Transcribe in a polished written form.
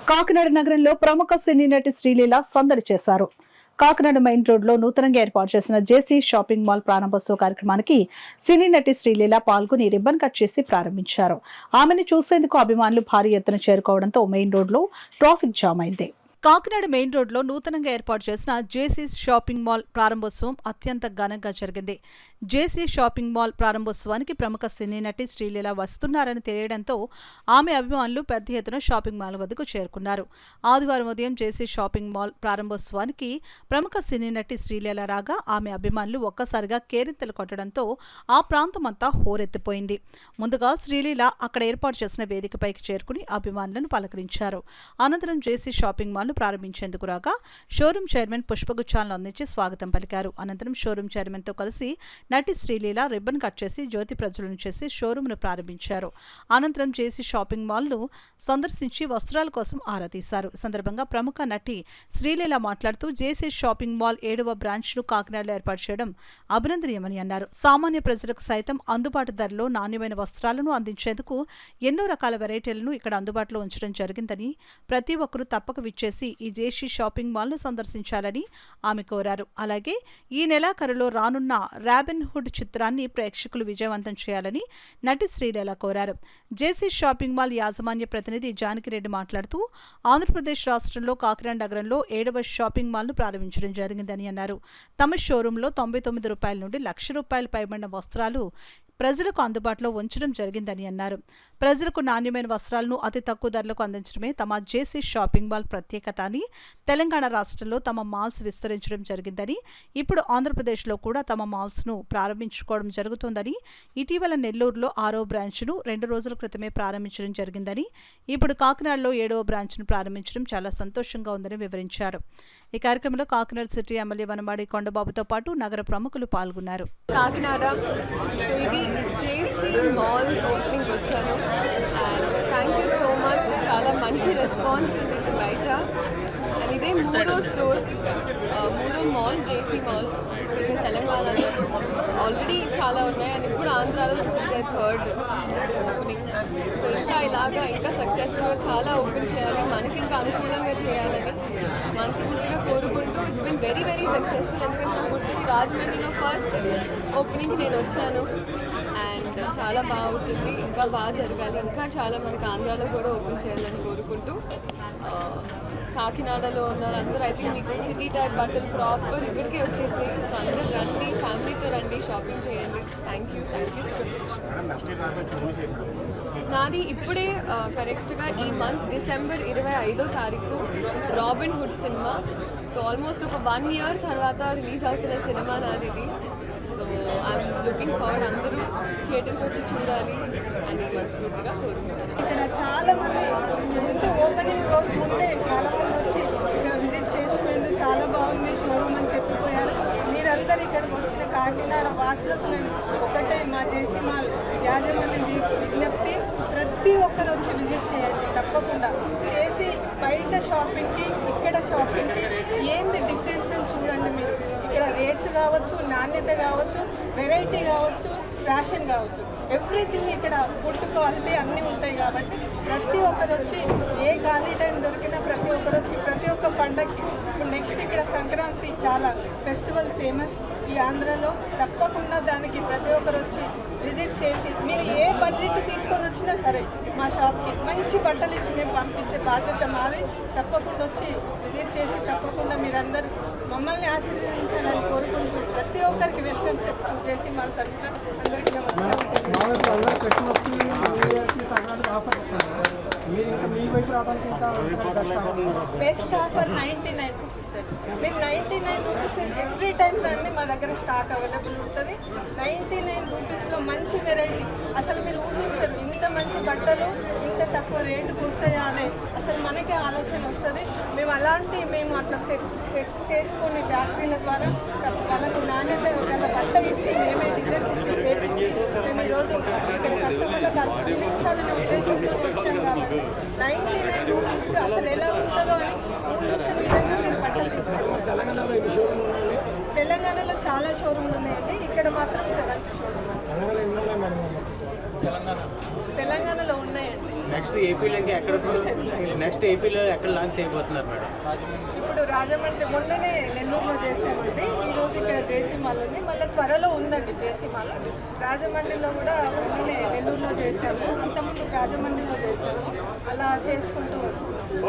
కాకినాడ నగరంలో ప్రముఖ సినీ నటి శ్రీలీల సందడి చేశారు. కాకినాడ మెయిన్ రోడ్ లో నూతనంగా ఏర్పాటు చేసిన జేసీ షాపింగ్ మాల్ ప్రారంభోత్సవ కార్యక్రమానికి సినీ నటి శ్రీలీల పాల్గొని రిబ్బన్ కట్ చేసి ప్రారంభించారు. ఆమెను చూసేందుకు అభిమానులు భారీ ఎత్తున చేరుకోవడంతో మెయిన్ రోడ్ లో ట్రాఫిక్ జామ్ అయింది. కాకినాడ మెయిన్ రోడ్లో నూతనంగా ఏర్పాటు చేసిన జేసీ షాపింగ్ మాల్ ప్రారంభోత్సవం అత్యంత ఘనంగా జరిగింది. జేసీ షాపింగ్ మాల్ ప్రారంభోత్సవానికి ప్రముఖ సినీ నటి శ్రీలీల వస్తున్నారని తెలియడంతో ఆమె అభిమానులు పెద్ద ఎత్తున షాపింగ్ మాల్ వద్దకు చేరుకున్నారు. ఆదివారం ఉదయం జేసీ షాపింగ్ మాల్ ప్రారంభోత్సవానికి ప్రముఖ సినీ నటి శ్రీలీల రాగా ఆమె అభిమానులు ఒక్కసారిగా కేరింతలు కొట్టడంతో ఆ ప్రాంతమంతా హోరెత్తిపోయింది. ముందుగా శ్రీలీల అక్కడ ఏర్పాటు చేసిన వేదికపైకి చేరుకుని అభిమానులను పలకరించారు. అనంతరం జేసీ షాపింగ్ మాల్ ప్రారంభించేందుకు రాగా షోరూం చైర్మన్ పుష్పగుచ్చాలను అందించి స్వాగతం పలికారు. అనంతరం షోరూం చైర్మన్ తో కలిసి నటి శ్రీలీల రిబ్బన్ కట్ చేసి జ్యోతి ప్రజ్వలన చేసి షోరూంను ప్రారంభించారు. అనంతరం జేసీ షాపింగ్ మాల్ ను సందర్శించి వస్త్రాల కోసం ఆరా తీశారు. ఈ సందర్భంగా ప్రముఖ నటి శ్రీలీల మాట్లాడుతూ జేసీ షాపింగ్ మాల్ 7వ బ్రాంచ్ ను కాకినాడలో ఏర్పాటు చేయడం అభినందనీయమని అన్నారు. సామాన్య ప్రజలకు సైతం అందుబాటు ధరలో నాణ్యమైన వస్త్రాలను అందించేందుకు ఎన్నో రకాల వెరైటీలను ఇక్కడ అందుబాటులో ఉంచడం జరిగిందని, ప్రతి ఒక్కరూ తప్పక విచ్చేసి ఈ జేసీ షాపింగ్ మాల్ ను సందర్శించాలని ఆమె కోరారు. అలాగే ఈ నెలాఖరులో రానున్న రాబిన్ హుడ్ చిత్రాన్ని ప్రేక్షకులు విజయవంతం చేయాలని నటి శ్రీలీల కోరారు. జేసీ షాపింగ్ మాల్ యాజమాన్య ప్రతినిధి జానకిరెడ్డి మాట్లాడుతూ ఆంధ్రప్రదేశ్ రాష్ట్రంలో కాకినాడ నగరంలో 7వ షాపింగ్ మాల్ ను ప్రారంభించడం జరిగిందని అన్నారు. తమ షోరూంలో ₹99 నుండి ₹1,00,000 పైబడిన వస్త్రాలు ప్రజలకు అందుబాటులో ఉంచడం జరిగిందని అన్నారు. ప్రజలకు నాణ్యమైన వస్త్రాలను అతి తక్కువ ధరలకు అందించడమే తమ జేసీ షాపింగ్ మాల్ ప్రత్యేకత అని, తెలంగాణ రాష్ట్రంలో తమ మాల్స్ విస్తరించడం జరిగిందని, ఇప్పుడు ఆంధ్రప్రదేశ్లో కూడా తమ మాల్స్ ను ప్రారంభించుకోవడం జరుగుతోందని, ఇటీవల నెల్లూరులో 6వ బ్రాంచ్ ను 2 రోజుల క్రితమే ప్రారంభించడం జరిగిందని, ఇప్పుడు కాకినాడలో 7వ బ్రాంచ్ ను ప్రారంభించడం చాలా సంతోషంగా ఉందని వివరించారు. ఈ కార్యక్రమంలో కాకినాడ సిటీ ఎమ్మెల్యే వనమాడి కొండబాబుతో పాటు నగర ప్రముఖులు పాల్గొన్నారు. కాకినాడ జేసీ మాల్ ఓపెనింగ్ వచ్చాను and thank you so much. చాలా మంచి రెస్పాన్స్ ఉంటుంది బయట. అండ్ ఇదే మూడో స్టోర్, మూడో మాల్ జేసీ మాల్. ఇంకా తెలంగాణలో ఆల్రెడీ చాలా ఉన్నాయి అండ్ ఇప్పుడు ఆంధ్రాలో this is the third opening. So ఇంకా ఇలాగా ఇంకా సక్సెస్ఫుల్గా చాలా ఓపెన్ చేయాలి, మనకి ఇంకా అనుకూలంగా చేయాలని మనస్ఫూర్తిగా కోరుకుంటూ it's been very very successful. ఎందుకంటే నాకు గుర్తుంది రాజమండ్రిలో ఫస్ట్ ఓపెనింగ్కి నేను వచ్చాను అండ్ చాలా బాగుంటుంది, ఇంకా బాగా జరగాలి, ఇంకా చాలా మనకి ఆంధ్రాలో కూడా ఓపెన్ చేయాలని కోరుకుంటూ కాకినాడలో ఉన్న అందరూ ఐ థింక్ మీకు సిటీ టైప్ బట్టలు ప్రాపర్ ఇక్కడికే వచ్చేసి. సో అందరూ రండి, ఫ్యామిలీతో రండి, షాపింగ్ చేయండి. Thank you so much. నాది ఇప్పుడే కరెక్ట్గా ఈ మంత్ డిసెంబర్ 25వ తారీఖు robin hood cinema. So almost ఒక 1 year తర్వాత రిలీజ్ అవుతున్న సినిమా నాది ఇది. సో ఐఎమ్ లుకింగ్ ఫార్వర్డ్, అందరూ థియేటర్కి వచ్చి చూడాలి అని మనస్ఫూర్తిగా కోరుకుంటున్నాను. ఇక్కడ చాలా మంది ముందు ఓపెనింగ్ రోజు ముందే చాలా మంది వచ్చి ఇక్కడ విజిట్ చేసిపోయింది. చాలా బాగుంది షోరూమ్ అని చెప్పిపోయారు. మీరందరూ ఇక్కడికి వచ్చిన కాకినాడ వాసులకు నేను ఒకటే మా జేసీ మాల్ యాజమాన్యం విజ్ఞప్తి, ప్రతి ఒక్కరు వచ్చి విజిట్ చేయండి తప్పకుండా. చేసి బయట షాపింగ్కి ఇక్కడ షాపింగ్కి ఏంది డిఫరెన్స్ అని చూడండి. మీరు ఇక్కడ రేట్స్ కావచ్చు, నాణ్యత కావచ్చు, వెరైటీ కావచ్చు, ఫ్యాషన్ కావచ్చు, ఎవ్రీథింగ్ ఇక్కడ ఫుడ్ క్వాలిటీ అన్నీ ఉంటాయి. కాబట్టి ప్రతి ఒక్కరు వచ్చి ఏ ఖాళీ టైం దొరికినా ప్రతి ఒక్కరు వచ్చి ప్రతి ఒక్క పండగకి, ఇప్పుడు నెక్స్ట్ ఇక్కడ సంక్రాంతి చాలా ఫెస్టివల్ ఫేమస్ ఈ ఆంధ్రలో, తప్పకుండా దానికి ప్రతి ఒక్కరు వచ్చి విజిట్ చేసి మీరు ఏ బడ్జెట్ తీసుకొని వచ్చినా సరే మా షాప్కి మంచి బట్టలు ఇచ్చి మేము పంపించే బాధ్యత మాది. తప్పకుండా వచ్చి విజిట్ చేసి తప్పకుండా మీరందరూ మమ్మల్ని ఆశీర్వదించాలని కోరుకుంటూ ప్రతి ఒక్కరికి వెల్కమ్ చెప్తూ చేసి మా తరఫున అందరికీ నమస్కారం. Best offer 99 rupees. మీరు 99 రూపీస్ ఎవ్రీ టైం రండి, మా దగ్గర స్టాక్ అవైలబుల్ ఉంటుంది. 99 రూపీస్లో మంచి వెరైటీ. అసలు మీరు ఊహించరు ఇంత మంచి బట్టలు ఇంత తక్కువ రేటుకు వస్తాయా అనే అసలు మనకే ఆలోచన వస్తుంది. మేము అట్లా సెట్ చేసుకుని ఫ్యాక్టరీల ద్వారా వాళ్ళకు నాణ్యత గల బట్ట ఇచ్చి మేమే డిజైన్స్ ఇచ్చి చేయించి మేము ఈరోజు ఇక్కడ కస్టమర్లకు అందించాలనే ఉద్దేశంతో వచ్చాం. కాబట్టి 99 రూపీస్కి అసలు ఎలా ఉంటుందో అని ఊహించిన విధంగా మేము బట్టలు తీసుకుంటాం. తెలంగాణలో చాలా షోరూమ్లు ఉన్నాయండి, ఇక్కడ మాత్రం 7th షోరూమ్ తెలంగాణలో ఉన్నాయండి. నెక్స్ట్ ఏపీలో ఇంకా ఎక్కడ లాంచ్ చేయబోతున్నారు మేడం? ఇప్పుడు రాజమండ్రి మొన్ననే నెల్లూరులో చేసామండి, ఈరోజు ఇక్కడ జేసీ మాల్ ఉంది, మళ్ళీ త్వరలో ఉందండి జేసీ మాల్. రాజమండ్రిలో కూడా మొన్ననే నెల్లూరులో చేసాము, అంతకుముందు రాజమండ్రిలో చేసాము, అలా చేసుకుంటూ వస్తున్నాము.